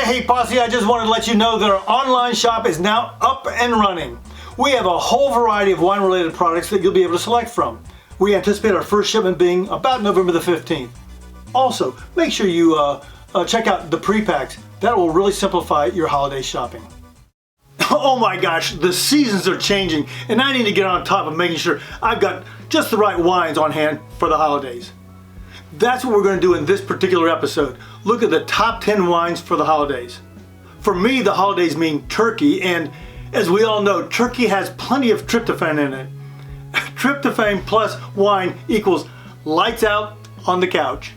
Hey Posse, I just wanted to let you know that our online shop is now up and running. We have a whole variety of wine related products that you'll be able to select from. We anticipate our first shipment being about November the 15th. Also, make sure you check out the pre-packs. That will really simplify your holiday shopping. Oh my gosh, the seasons are changing and I need to get on top of making sure I've got just the right wines on hand for the holidays. That's what we're going to do in this particular episode. Look at the top 10 wines for the holidays. For me, the holidays mean turkey, and as we all know, turkey has plenty of tryptophan in it. Tryptophan plus wine equals lights out on the couch.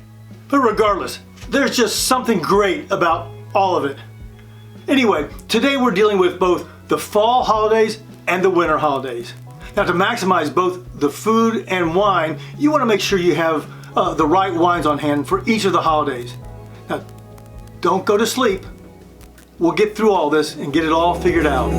But regardless, there's just something great about all of it. Anyway, today we're dealing with both the fall holidays and the winter holidays. Now, to maximize both the food and wine, you want to make sure you have the right wines on hand for each of the holidays. Now, don't go to sleep. We'll get through all this and get it all figured out.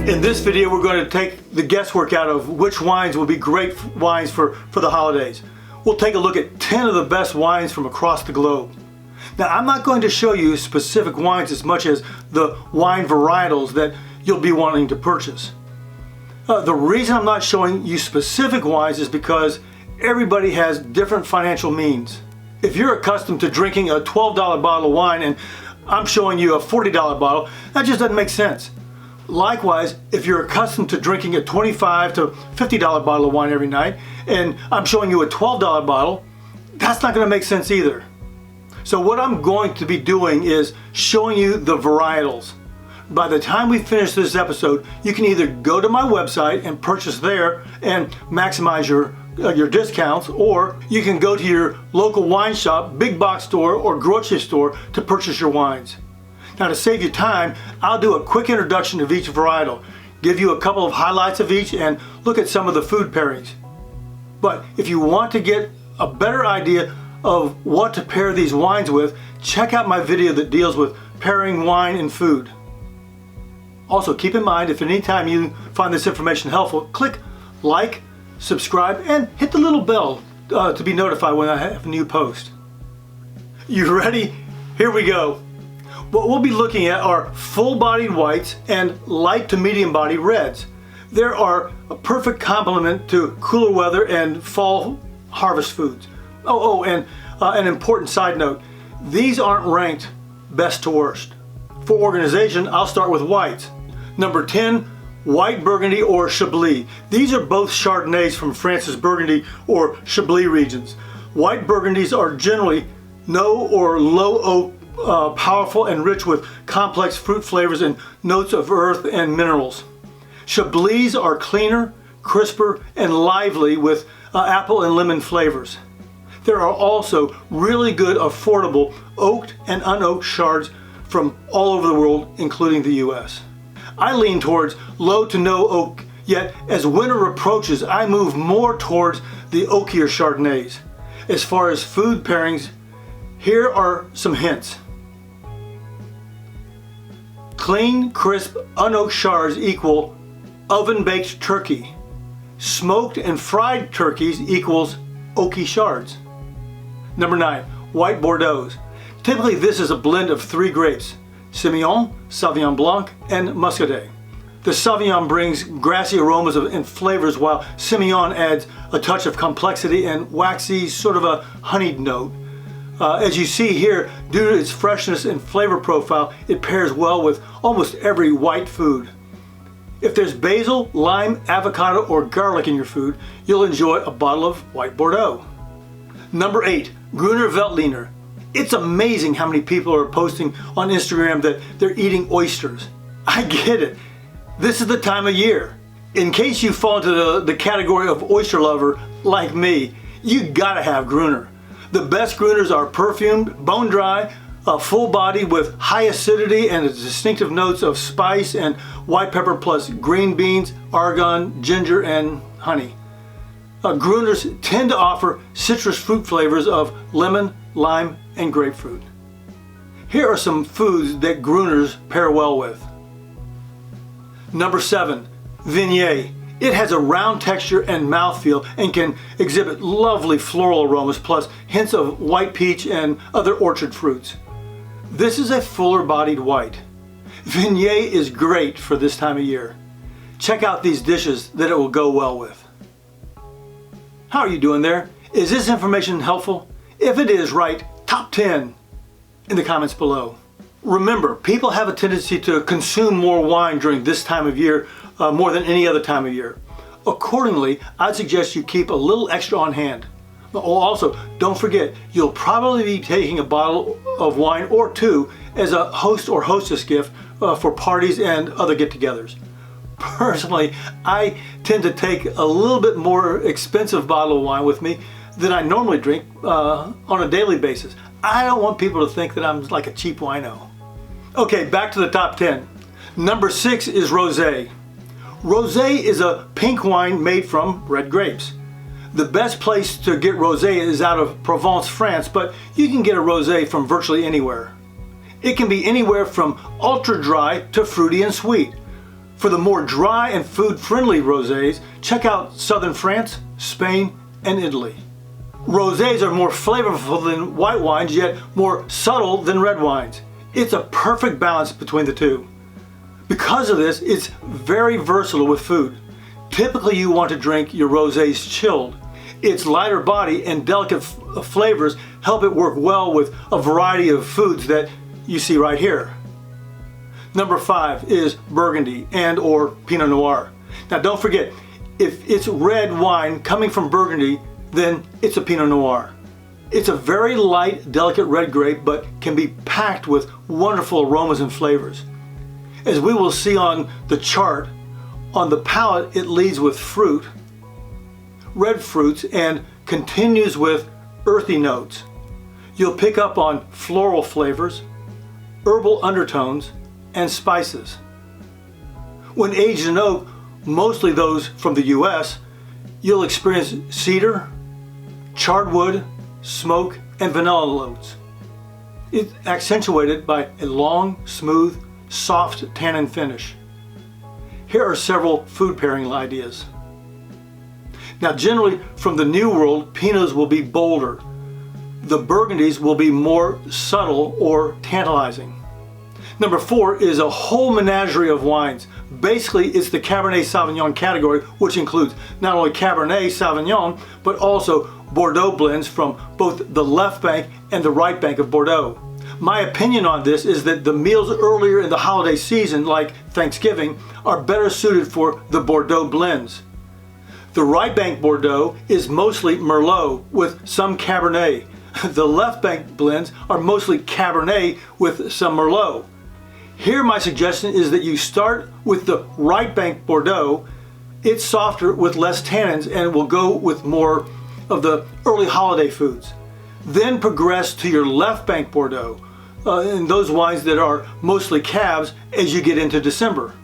In this video, we're going to take the guesswork out of which wines will be great wines for the holidays. We'll take a look at 10 of the best wines from across the globe. Now, I'm not going to show you specific wines as much as the wine varietals that you'll be wanting to purchase. The reason I'm not showing you specific wines is because everybody has different financial means. If you're accustomed to drinking a $12 bottle of wine and I'm showing you a $40 bottle, that just doesn't make sense. Likewise, if you're accustomed to drinking a $25 to $50 bottle of wine every night and I'm showing you a $12 bottle, that's not going to make sense either. So what I'm going to be doing is showing you the varietals. By the time we finish this episode, you can either go to my website and purchase there and maximize your discounts, or you can go to your local wine shop, big box store, or grocery store to purchase your wines. Now, to save you time, I'll do a quick introduction of each varietal, give you a couple of highlights of each, and look at some of the food pairings. But if you want to get a better idea of what to pair these wines with, check out my video that deals with pairing wine and food. Also, keep in mind, if at any time you find this information helpful, click like, subscribe, and hit the little bell to be notified when I have a new post. You ready? Here we go. What we'll be looking at are full-bodied whites and light to medium-bodied reds. They are a perfect complement to cooler weather and fall harvest foods. And an important side note, these aren't ranked best to worst. For organization, I'll start with whites. Number 10, white Burgundy or Chablis. These are both Chardonnays from France's Burgundy or Chablis regions. White Burgundies are generally no or low oak, powerful and rich with complex fruit flavors and notes of earth and minerals. Chablis are cleaner, crisper, and lively with apple and lemon flavors. There are also really good, affordable oaked and unoaked Chards from all over the world, including the US. I lean towards low to no oak, yet as winter approaches, I move more towards the oakier Chardonnays. As far as food pairings, here are some hints. Clean, crisp, unoaked Chards equal oven-baked turkey. Smoked and fried turkeys equals oaky Chards. Number 9, white Bordeaux. Typically this is a blend of 3 grapes, Semillon, Sauvignon Blanc, and Muscadet. The Sauvignon brings grassy aromas and flavors, while Semillon adds a touch of complexity and waxy, sort of a honeyed note. As you see here, due to its freshness and flavor profile, it pairs well with almost every white food. If there's basil, lime, avocado, or garlic in your food, you'll enjoy a bottle of white Bordeaux. Number 8, Gruner Veltliner. It's amazing how many people are posting on Instagram that they're eating oysters. I get it. This is the time of year. In case you fall into the category of oyster lover like me, you gotta have Gruner. The best Gruners are perfumed, bone dry, full body with high acidity and distinctive notes of spice and white pepper plus green beans, argan, ginger, and honey. Gruners tend to offer citrus fruit flavors of lemon, lime, and grapefruit. Here are some foods that Gruners pair well with. Number 7, Viognier. It has a round texture and mouthfeel and can exhibit lovely floral aromas plus hints of white peach and other orchard fruits. This is a fuller bodied white. Viognier is great for this time of year. Check out these dishes that it will go well with. How are you doing there? Is this information helpful? If it is, write top 10 in the comments below. Remember, people have a tendency to consume more wine during this time of year more than any other time of year. Accordingly, I'd suggest you keep a little extra on hand. Also, don't forget, you'll probably be taking a bottle of wine or two as a host or hostess gift for parties and other get-togethers. Personally, I tend to take a little bit more expensive bottle of wine with me than I normally drink on a daily basis. I don't want people to think that I'm like a cheap wino. Okay, back to the top 10. Number 6 is Rosé. Rosé is a pink wine made from red grapes. The best place to get Rosé is out of Provence, France, but you can get a Rosé from virtually anywhere. It can be anywhere from ultra dry to fruity and sweet. For the more dry and food-friendly rosés, check out southern France, Spain, and Italy. Rosés are more flavorful than white wines, yet more subtle than red wines. It's a perfect balance between the two. Because of this, it's very versatile with food. Typically, you want to drink your rosés chilled. Its lighter body and delicate flavors help it work well with a variety of foods that you see right here. Number 5 is Burgundy and or Pinot Noir. Now don't forget, if it's red wine coming from Burgundy, then it's a Pinot Noir. It's a very light, delicate red grape, but can be packed with wonderful aromas and flavors. As we will see on the chart, on the palate it leads with fruit, red fruits, and continues with earthy notes. You'll pick up on floral flavors, herbal undertones, and spices. When aged in oak, mostly those from the US, you'll experience cedar, charred wood, smoke, and vanilla notes. It's accentuated by a long, smooth, soft tannin finish. Here are several food pairing ideas. Now generally from the New World, Pinots will be bolder. The Burgundies will be more subtle or tantalizing. Number 4 is a whole menagerie of wines. Basically, it's the Cabernet Sauvignon category, which includes not only Cabernet Sauvignon, but also Bordeaux blends from both the left bank and the right bank of Bordeaux. My opinion on this is that the meals earlier in the holiday season, like Thanksgiving, are better suited for the Bordeaux blends. The right bank Bordeaux is mostly Merlot with some Cabernet. The left bank blends are mostly Cabernet with some Merlot. Here my suggestion is that you start with the right bank Bordeaux. It's softer with less tannins and will go with more of the early holiday foods. Then progress to your left bank Bordeaux and those wines that are mostly cabs as you get into December.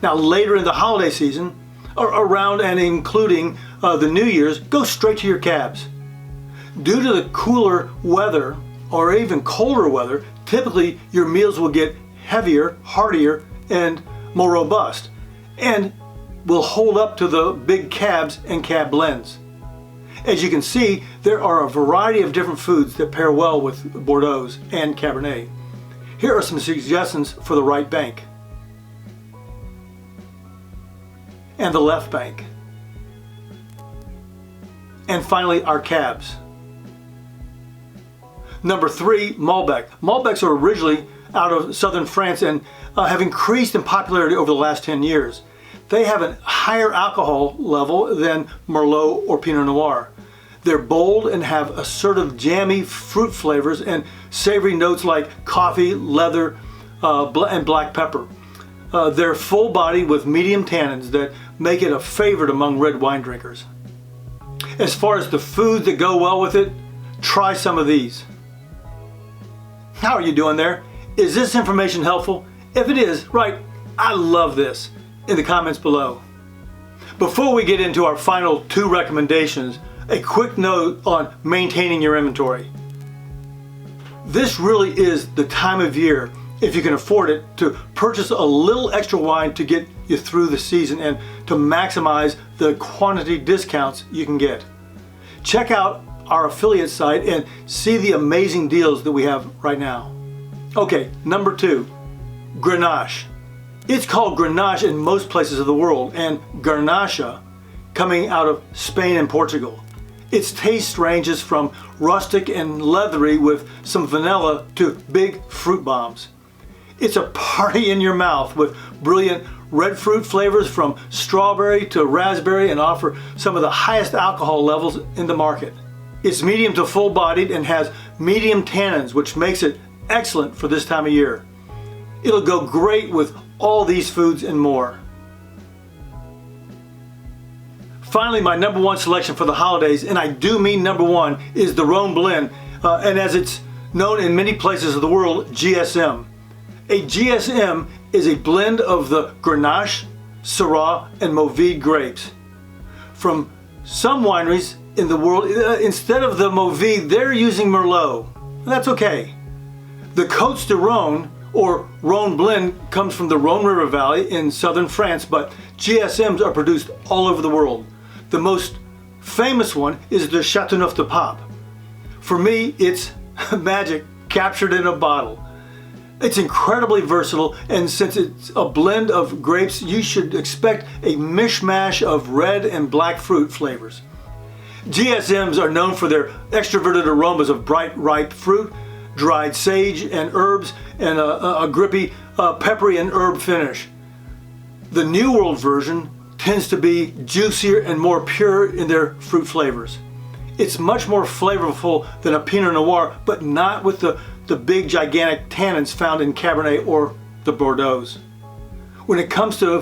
Now later in the holiday season, around and including the New Year's, go straight to your cabs. Due to the cooler weather or even colder weather, typically your meals will get heavier, heartier, and more robust, and will hold up to the big cabs and cab blends. As you can see, there are a variety of different foods that pair well with Bordeaux and Cabernet. Here are some suggestions for the right bank and the left bank. And finally, our cabs. Number 3, Malbec. Malbecs are originally out of southern France and have increased in popularity over the last 10 years. They have a higher alcohol level than Merlot or Pinot Noir. They're bold and have assertive jammy fruit flavors and savory notes like coffee, leather, and black pepper. They're full body with medium tannins that make it a favorite among red wine drinkers. As far as the foods that go well with it, try some of these. How are you doing there? Is this information helpful? If it is, write "I love this" in the comments below. Before we get into our final 2 recommendations, a quick note on maintaining your inventory. This really is the time of year, if you can afford it, to purchase a little extra wine to get you through the season and to maximize the quantity discounts you can get. Check out our affiliate site and see the amazing deals that we have right now. Okay, number 2, Grenache. It's called Grenache in most places of the world, and Grenache coming out of Spain and Portugal. Its taste ranges from rustic and leathery with some vanilla to big fruit bombs. It's a party in your mouth with brilliant red fruit flavors from strawberry to raspberry and offer some of the highest alcohol levels in the market. It's medium to full bodied and has medium tannins, which makes it excellent for this time of year. It'll go great with all these foods and more. Finally, my number 1 selection for the holidays, and I do mean number 1, is the Rhone blend, and as it's known in many places of the world, GSM. A GSM is a blend of the Grenache, Syrah, and Mourvedre grapes. From some wineries in the world, instead of the Mourvedre, they're using Merlot. That's okay. The Côtes de Rhone, or Rhone blend, comes from the Rhone River Valley in southern France, but GSMs are produced all over the world. The most famous one is the Châteauneuf-du-Pape. For me, it's magic captured in a bottle. It's incredibly versatile, and since it's a blend of grapes, you should expect a mishmash of red and black fruit flavors. GSMs are known for their extroverted aromas of bright, ripe fruit, dried sage and herbs, and a grippy, peppery and herb finish. The New World version tends to be juicier and more pure in their fruit flavors. It's much more flavorful than a Pinot Noir, but not with the big gigantic tannins found in Cabernet or the Bordeaux. When it comes to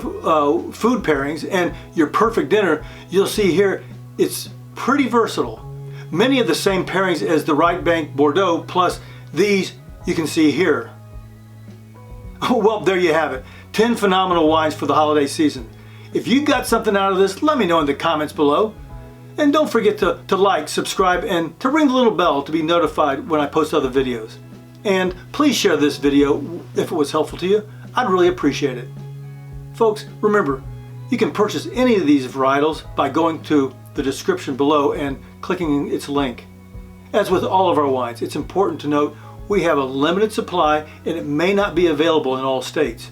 food pairings and your perfect dinner, you'll see here it's pretty versatile. Many of the same pairings as the Right Bank Bordeaux, plus these you can see here. Well, there you have it. 10 phenomenal wines for the holiday season. If you got something out of this, let me know in the comments below. And don't forget to like, subscribe, and to ring the little bell to be notified when I post other videos. And please share this video if it was helpful to you. I'd really appreciate it. Folks, remember, you can purchase any of these varietals by going to the description below and clicking its link. As with all of our wines, it's important to note we have a limited supply and it may not be available in all states.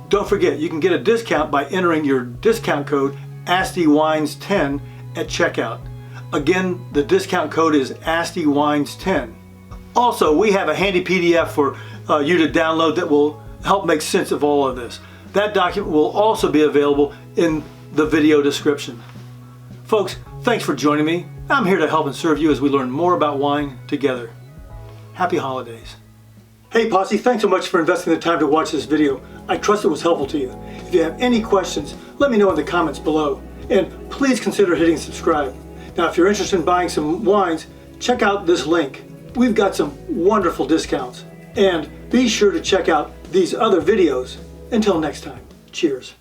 Don't forget, you can get a discount by entering your discount code ASTIWINES10 at checkout. Again, the discount code is ASTIWINES10. Also, we have a handy PDF for you to download that will help make sense of all of this. That document will also be available in the video description. Folks, thanks for joining me. I'm here to help and serve you as we learn more about wine together. Happy holidays. Hey Posse, thanks so much for investing the time to watch this video. I trust it was helpful to you. If you have any questions, let me know in the comments below. And please consider hitting subscribe. Now, if you're interested in buying some wines, check out this link. We've got some wonderful discounts. And be sure to check out these other videos. Until next time, cheers.